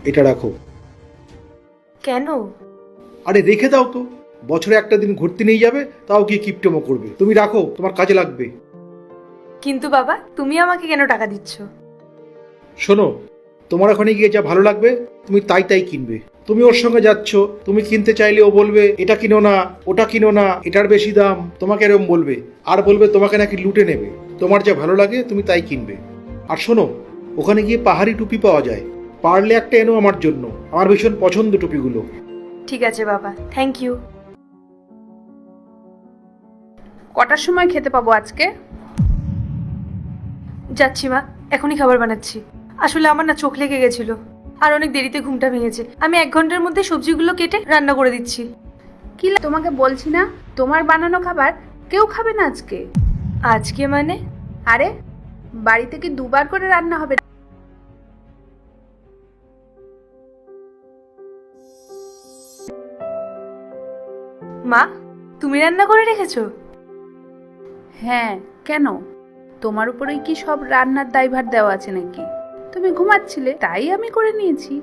এটা রাখো। কেন? আরে রেখে দাও তো, বছরে একটা দিন ঘুরতে নিয়ে যাবে, তাও কি কিপটেমো করবে। তুমি রাখো, তোমার কাজে লাগবে। কিন্তু বাবা, তুমি আমাকে কেন টাকা দিচ্ছ? শোনো, তোমার ওখানে গিয়ে যা ভালো লাগবে তুমি তাই তাই কিনবে। তুমি ওর সঙ্গে যাচ্ছ, তুমি কিনতে চাইলে ও বলবে এটা কিনো না, ওটা কিনো না, এটার বেশি দাম, তোমাকে এরকম বলবে। আর বলবে তোমাকে নাকি লুটে নেবে। তোমার যা ভালো লাগে তুমি তাই কিনবে। আর শোনো, ওখানে গিয়ে পাহাড়ি টুপি পাওয়া যায়, পারলে একটা এনো আমার জন্য, আমার ভীষণ পছন্দ টুপিগুলো। ঠিক আছে বাবা, থ্যাংক ইউ। কটার সময় খেতে পাবো আজকে? যাচ্ছি মা, এখনই খাবার বানাচ্ছি। আসলে আমার না চোখ লেগে গেছিল, আর অনেক দেরিতে ঘুমটা ভেঙেছে। আমি 1 ঘন্টার মধ্যে সবজিগুলো কেটে রান্না করে দিচ্ছি। কি তোমাকে বলছি না, তোমার বানানো খাবার কেউ খাবে না আজকে। আজকে মানে? আরে বাড়িতে কি 2বার করে রান্না হবে? মা, তুমি রান্না করে রেখেছো? হ্যাঁ, কেন? তোমার উপরেই কি সব রান্নার দায়ভার দেওয়া আছে নাকি? তুমি ঘুমাচ্ছিলে তাই আমি করে নিয়েছি।